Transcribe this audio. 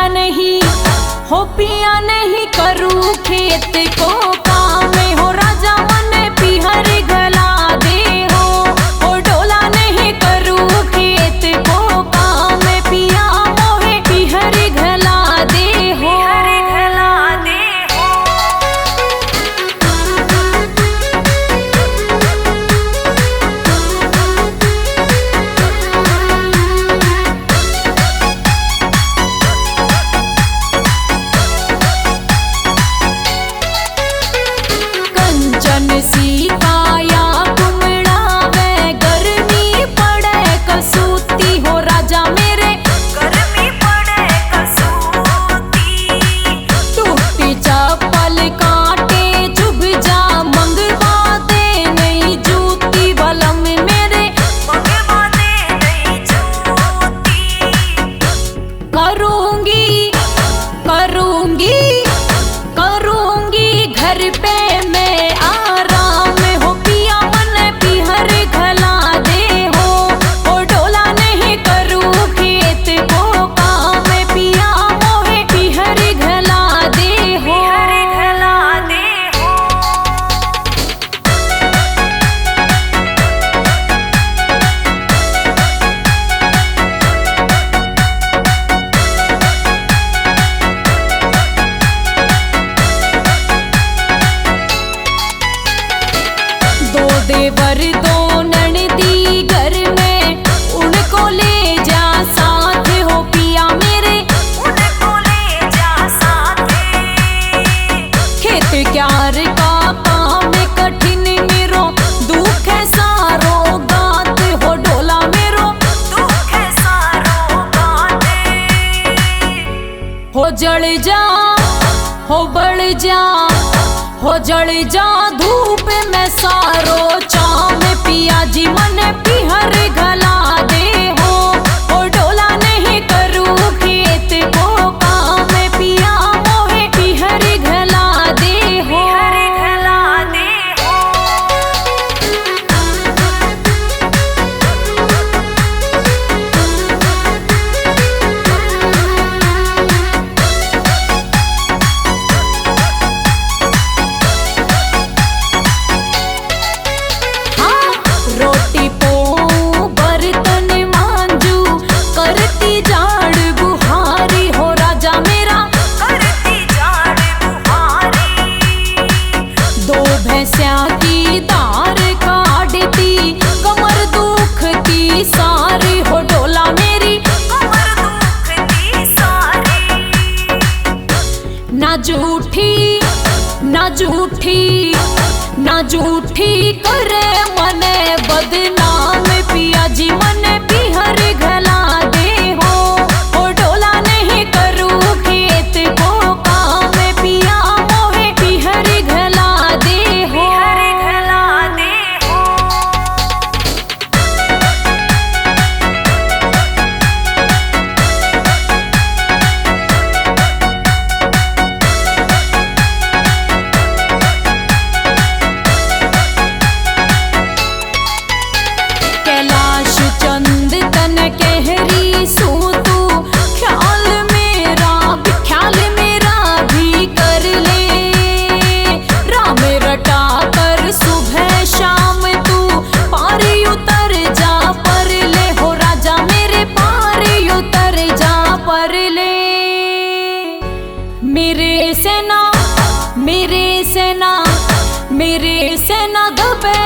डोला नहीं हो पिया नहीं करूँ खेत को काम हो राजा मन पिहर गला दे हो डोला नहीं करूँ खेत को काम पिया मोहे पिहर गला दे हो सी काया कुमड़ावे गर्मी पड़े कसूती हो राजा मेरे गर्मी पड़े कसूती टूटी चप्पल कांटे चुभ जा मंगवा दे नई जूती बलम मेरे मंगवा दे नई जूती करूंगी करूंगी करूंगी घर पे मैं देवर दो ननदी घर में उनको ले जा साथ हो पिया मेरे उनको ले जा साथ खेत क्यार का काम कठिन मेरो दुख है सारो गात हो डोला मेरो दुख है सारो गात हो जल जा हो बढ़ जा हो जल जा धूप में सारो चाम पिया जी मन पिहर गला दे हो डोला नहीं करूँ खेत को काम पिया मोहे पिहर गला दे हो रोटी पो बर्तन मांजू करती जाड़ बुहारी हो राजा मेरा करती जाड़ बुहारी दो भैंसिया की दार काटती कमर दुखती सारी हो डोला मेरी कमर दुखती सारी ना झूठी ना झूठी ना झूठी करे मने बदनाम पिया जी मन पिहर गला दे हो डोला नहीं करूँ खेत को काम पिया मोहे पिहर गला दे हो कैलाश चंद तन कहरी सू तू ख्याल मेरा भी कर ले राम रटा कर सुबह शाम तू पार उतर जा पर ले हो राजा मेरे पार उतर जा पर ले मेरे सेना दबे